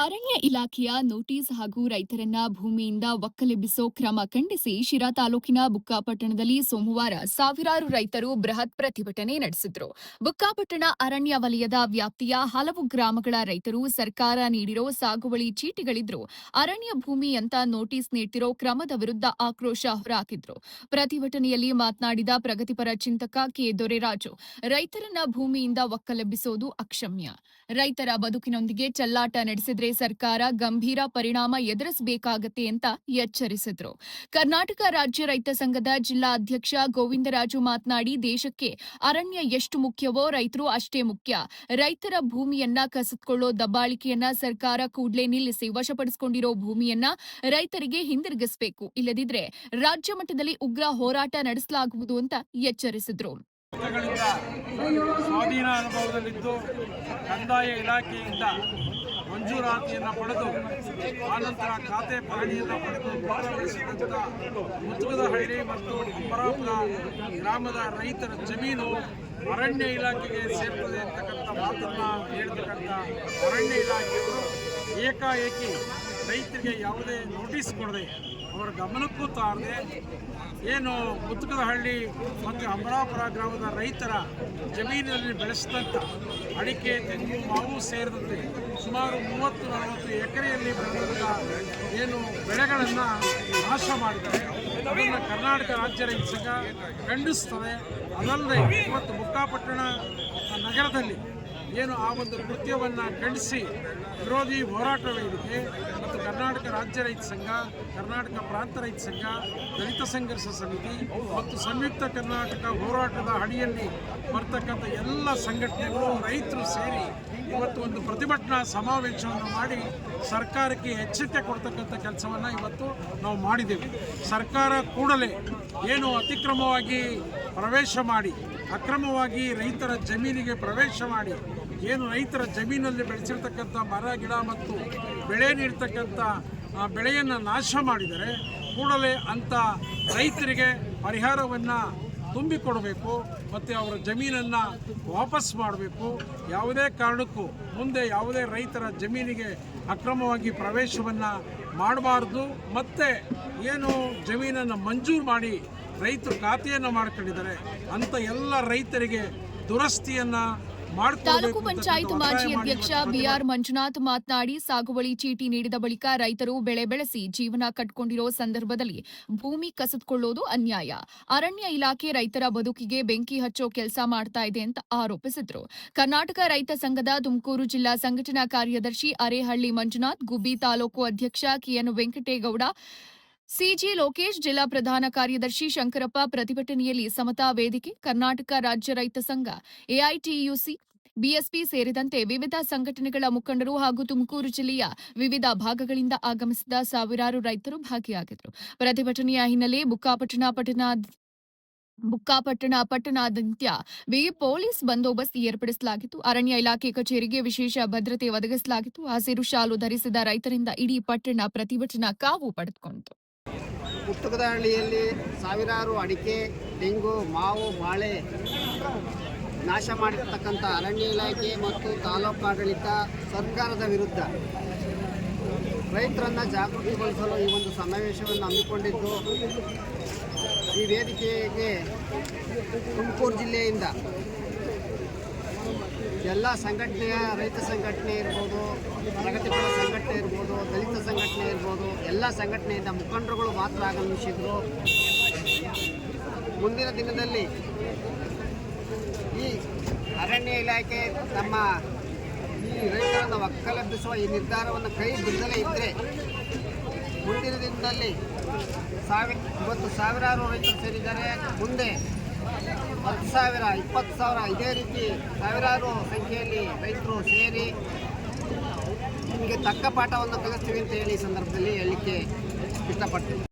ಅರಣ್ಯ ಇಲಾಖೆಯ ನೋಟಿಸ್ ಹಾಗೂ ರೈತರನ್ನ ಭೂಮಿಯಿಂದ ಒಕ್ಕಲೆಬ್ಬಿಸೋ ಕ್ರಮ ಖಂಡಿಸಿ ಶಿರಾ ತಾಲೂಕಿನ ಬುಕ್ಕಾಪಟ್ಟಣದಲ್ಲಿ ಸೋಮವಾರ ಸಾವಿರಾರು ರೈತರು ಬೃಹತ್ ಪ್ರತಿಭಟನೆ ನಡೆಸಿದ್ರು. ಬುಕ್ಕಾಪಟ್ಟಣ ಅರಣ್ಯ ವಲಯದ ವ್ಯಾಪ್ತಿಯ ಹಲವು ಗ್ರಾಮಗಳ ರೈತರು ಸರ್ಕಾರ ನೀಡಿರೋ ಸಾಗುವಳಿ ಚೀಟಿಗಳಿದ್ರು ಅರಣ್ಯ ಭೂಮಿ ಅಂತ ನೋಟಿಸ್ ನೀಡ್ತಿರೋ ಕ್ರಮದ ವಿರುದ್ಧ ಆಕ್ರೋಶ ಹೊರಹಾಕಿದ್ರು. ಪ್ರತಿಭಟನೆಯಲ್ಲಿ ಮಾತನಾಡಿದ ಪ್ರಗತಿಪರ ಚಿಂತಕ ಕೆ ದೊರೆರಾಜು, ರೈತರನ್ನ ಭೂಮಿಯಿಂದ ಒಕ್ಕಲೆಬ್ಬಿಸೋದು ಅಕ್ಷಮ್ಯ. ರೈತರ ಬದುಕಿನೊಂದಿಗೆ ಚೆಲ್ಲಾಟ ನಡೆಸಿದ್ರೆ ಸರ್ಕಾರ ಗಂಭೀರ ಪರಿಣಾಮ ಎದುರಿಸಬೇಕಾಗತ್ತೆ ಅಂತ ಎಚ್ಚರಿಸಿದ್ರು. ಕರ್ನಾಟಕ ರಾಜ್ಯ ರೈತ ಸಂಘದ ಜಿಲ್ಲಾ ಅಧ್ಯಕ್ಷ ಗೋವಿಂದರಾಜು ಮಾತನಾಡಿ, ದೇಶಕ್ಕೆ ಅರಣ್ಯ ಎಷ್ಟು ಮುಖ್ಯವೋ ರೈತರು ಅಷ್ಟೇ ಮುಖ್ಯ. ರೈತರ ಭೂಮಿಯನ್ನ ಕಸಿದುಕೊಳ್ಳೋ ದಬ್ಬಾಳಿಕೆಯನ್ನ ಸರ್ಕಾರ ಕೂಡಲೇ ನಿಲ್ಲಿಸಿ ವಶಪಡಿಸಿಕೊಂಡಿರೋ ಭೂಮಿಯನ್ನ ರೈತರಿಗೆ ಹಿಂದಿರುಗಿಸಬೇಕು. ಇಲ್ಲದಿದ್ರೆ ರಾಜ್ಯ ಮಟ್ಟದಲ್ಲಿ ಉಗ್ರ ಹೋರಾಟ ನಡೆಸಲಾಗುವುದು ಅಂತ ಎಚ್ಚರಿಸಿದ್ರು. ಸ್ವಾಧೀನ ಅನುಭವದಲ್ಲಿದ್ದು ಕಂದಾಯ ಇಲಾಖೆಯಿಂದ ಮಂಜೂರಾತಿಯನ್ನು ಪಡೆದು ಆನಂತರ ಖಾತೆ ಪಹಣಿಯನ್ನು ಪಡೆದು ಗೌರವಿಸಿದಂಥ ಮುತ್ತುಗದಹಳ್ಳಿ ಮತ್ತು ಅಂಬರಾಪುರ ಗ್ರಾಮದ ರೈತರ ಜಮೀನು ಅರಣ್ಯ ಇಲಾಖೆಗೆ ಸೇರ್ತದೆ ಅಂತಕ್ಕಂಥ ಮಾತನ್ನು ಹೇಳ್ತಕ್ಕಂಥ ಅರಣ್ಯ ಇಲಾಖೆಯವರು ಏಕಾಏಕಿ ರೈತರಿಗೆ ಯಾವುದೇ ನೋಟಿಸ್ ಕೊಡದೆ ಅವರ ಗಮನಕ್ಕೂ ತಾರದೆ ಏನು ಮುತ್ತುಗದಹಳ್ಳಿ ಮತ್ತು ಅಂಬರಾಪುರ ಗ್ರಾಮದ ರೈತರ ಜಮೀನಿನಲ್ಲಿ ಬೆಳೆಸಿದಂಥ ಅಡಿಕೆ, ತೆಂಗು, ಮಾವು ಸೇರಿದಂತೆ ಸುಮಾರು 30-40 ಎಕರೆಯಲ್ಲಿ ಬೆಳೆದಂಥ ಏನು ಬೆಳೆಗಳನ್ನು ನಾಶ ಮಾಡಿದ್ದಾರೆ. ಅದನ್ನು ಕರ್ನಾಟಕ ರಾಜ್ಯ ರೈತ ಸಂಘ ಖಂಡಿಸ್ತದೆ. ಅದಲ್ಲದೆ ಇವತ್ತು ಬುಕ್ಕಾಪಟ್ಟಣ ನಗರದಲ್ಲಿ ಏನು ಆ ಒಂದು ಕೃತ್ಯವನ್ನು ಖಂಡಿಸಿ ವಿರೋಧಿ ಹೋರಾಟ ವೇದಿಕೆ ಮತ್ತು ಕರ್ನಾಟಕ ರಾಜ್ಯ ರೈತ ಸಂಘ, ಕರ್ನಾಟಕ ಪ್ರಾಂತ ರೈತ ಸಂಘ, ದಲಿತ ಸಂಘರ್ಷ ಸಮಿತಿ ಮತ್ತು ಸಂಯುಕ್ತ ಕರ್ನಾಟಕ ಹೋರಾಟದ ಅಡಿಯಲ್ಲಿ ಬರ್ತಕ್ಕಂಥ ಎಲ್ಲ ಸಂಘಟನೆಗಳು ರೈತರು ಸೇರಿ ಇವತ್ತು ಒಂದು ಪ್ರತಿಭಟನಾ ಸಮಾವೇಶವನ್ನು ಮಾಡಿ ಸರ್ಕಾರಕ್ಕೆ ಎಚ್ಚರಿಕೆ ಕೊಡ್ತಕ್ಕಂಥ ಕೆಲಸವನ್ನು ಇವತ್ತು ನಾವು ಮಾಡಿದ್ದೇವೆ. ಸರ್ಕಾರ ಕೂಡಲೇ ಏನು ಅತಿಕ್ರಮವಾಗಿ ಪ್ರವೇಶ ಮಾಡಿ ಅಕ್ರಮವಾಗಿ ರೈತರ ಜಮೀನಿಗೆ ಪ್ರವೇಶ ಮಾಡಿ ಏನು ರೈತರ ಜಮೀನಲ್ಲಿ ಬೆಳೆಸಿರ್ತಕ್ಕಂಥ ಮರ ಗಿಡ ಮತ್ತು ಬೆಳೆ ನೀಡ್ತಕ್ಕಂಥ ಬೆಳೆಯನ್ನು ನಾಶ ಮಾಡಿದರೆ ಕೂಡಲೇ ಅಂಥ ರೈತರಿಗೆ ಪರಿಹಾರವನ್ನು ತುಂಬಿಕೊಡಬೇಕು ಮತ್ತು ಅವರ ಜಮೀನನ್ನು ವಾಪಸ್ ಮಾಡಬೇಕು. ಯಾವುದೇ ಕಾರಣಕ್ಕೂ ಮುಂದೆ ಯಾವುದೇ ರೈತರ ಜಮೀನಿಗೆ ಅಕ್ರಮವಾಗಿ ಪ್ರವೇಶವನ್ನು ಮಾಡಬಾರ್ದು. ಮತ್ತು ಏನು ಜಮೀನನ್ನು ಮಂಜೂರು ಮಾಡಿ ರೈತರು ಖಾತೆಯನ್ನು ಮಾಡ್ಕೊಂಡಿದ್ದಾರೆ ಅಂಥ ಎಲ್ಲ ರೈತರಿಗೆ ದುರಸ್ತಿಯನ್ನು ತಾಲೂಕು ಪಂಚಾಯತ್ ಮಾಜಿ ಅಧ್ಯಕ್ಷ ಬಿಆರ್ ಮಂಜುನಾಥ್ ಮಾತನಾಡಿ, ಸಾಗುವಳಿ ಚೀಟಿ ನೀಡಿದ ಬಳಿಕ ರೈತರು ಬೆಳೆ ಬೆಳೆಸಿ ಜೀವನ ಕಟ್ಟಿಕೊಂಡಿರೋ ಸಂದರ್ಭದಲ್ಲಿ ಭೂಮಿ ಕಸಿದುಕೊಳ್ಳೋದು ಅನ್ಯಾಯ. ಅರಣ್ಯ ಇಲಾಖೆ ರೈತರ ಬದುಕಿಗೆ ಬೆಂಕಿ ಹಚ್ಚೋ ಕೆಲಸ ಮಾಡ್ತಾ ಇದೆ ಅಂತ ಆರೋಪಿಸಿದ್ರು. ಕರ್ನಾಟಕ ರೈತ ಸಂಘದ ತುಮಕೂರು ಜಿಲ್ಲಾ ಸಂಘಟನಾ ಕಾರ್ಯದರ್ಶಿ ಅರೇಹಳ್ಳಿ ಮಂಜುನಾಥ್, ಗುಬ್ಬಿ ತಾಲೂಕು ಅಧ್ಯಕ್ಷ ಕೆಎನ್ ವೆಂಕಟೇಗೌಡ, ಸಿಜಿ ಲೋಕೇಶ್, ಜಿಲ್ಲಾ ಪ್ರಧಾನ ಕಾರ್ಯದರ್ಶಿ ಶಂಕರಪ್ಪ ಪ್ರತಿಭಟನೆಯಲ್ಲಿ ಸಮತಾ ವೇದಿಕೆ, ಕರ್ನಾಟಕ ರಾಜ್ಯ ರೈತ ಸಂಘ, ಎಐಟಿಯುಸಿ, ಬಿಎಸ್ಪಿ ಸೇರಿದಂತೆ ವಿವಿಧ ಸಂಘಟನೆಗಳ ಮುಖಂಡರು ಹಾಗೂ ತುಮಕೂರು ಜಿಲ್ಲೆಯ ವಿವಿಧ ಭಾಗಗಳಿಂದ ಆಗಮಿಸಿದ ಸಾವಿರಾರು ರೈತರು ಭಾಗಿಯಾಗಿದ್ದರು. ಪ್ರತಿಭಟನೆಯ ಹಿನ್ನೆಲೆ ಬುಕ್ಕಾಪಟ್ಟಣ ಪಟ್ಟಣಾದ್ಯಂತ ಬಿಗಿ ಪೊಲೀಸ್ ಬಂದೋಬಸ್ತ್ ಏರ್ಪಡಿಸಲಾಗಿತ್ತು. ಅರಣ್ಯ ಇಲಾಖೆ ಕಚೇರಿಗೆ ವಿಶೇಷ ಭದ್ರತೆ ಒದಗಿಸಲಾಗಿತ್ತು. ಹಸಿರು ಶಾಲು ಧರಿಸಿದ ರೈತರಿಂದ ಇಡೀ ಪಟ್ಟಣ ಪ್ರತಿಭಟನಾ ಕಾವು ಪಡೆದುಕೊಂಡಿತು. ಮುತ್ತುಗದಹಳ್ಳಿಯಲ್ಲಿ ಸಾವಿರಾರು ಅಡಿಕೆ, ತೆಂಗು, ಮಾವು, ಬಾಳೆ ನಾಶ ಮಾಡಿರ್ತಕ್ಕಂಥ ಅರಣ್ಯ ಇಲಾಖೆ ಮತ್ತು ತಾಲೂಕಾಡಳಿತ ಸರ್ಕಾರದ ವಿರುದ್ಧ ರೈತರನ್ನು ಜಾಗೃತಿಗೊಳಿಸಲು ಈ ಒಂದು ಸಮಾವೇಶವನ್ನು ಹಮ್ಮಿಕೊಂಡಿದ್ದು, ಈ ವೇದಿಕೆಗೆ ತುಮಕೂರು ಜಿಲ್ಲೆಯಿಂದ ಎಲ್ಲ ಸಂಘಟನೆಯ ರೈತ ಸಂಘಟನೆ ಇರ್ಬೋದು, ಪ್ರಗತಿಪರ ಸಂಘಟನೆ ಇರ್ಬೋದು, ದಲಿತ ಸಂಘಟನೆ ಇರ್ಬೋದು, ಎಲ್ಲ ಸಂಘಟನೆಯಿಂದ ಮುಖಂಡರುಗಳು ಮಾತ್ರ ಆಗಮಿಸಿದರು. ಮುಂದಿನ ದಿನದಲ್ಲಿ ಈ ಅರಣ್ಯ ಇಲಾಖೆ ತಮ್ಮ ಈ ರೈತರನ್ನು ಒಕ್ಕಲೆಬ್ಬಿಸುವ ಈ ನಿರ್ಧಾರವನ್ನು ಕೈ ಬಿಡದಲೇ ಇದ್ದರೆ ಮುಂದಿನ ದಿನದಲ್ಲಿ ಇವತ್ತು ಸಾವಿರಾರು ರೈತರು ಸೇರಿದ್ದಾರೆ. ಮುಂದೆ 10,000, 20,000 ಇದೇ ರೀತಿ ಸಾವಿರಾರು ಸಂಖ್ಯೆಯಲ್ಲಿ ರೈತರು ಸೇರಿ ನಿಮಗೆ ತಕ್ಕ ಪಾಠವನ್ನು ಕಲಿಸ್ತೀವಿ ಅಂತ ಹೇಳಿ ಈ ಸಂದರ್ಭದಲ್ಲಿ ಹೇಳಲಿಕ್ಕೆ ಇಷ್ಟಪಡ್ತೀನಿ.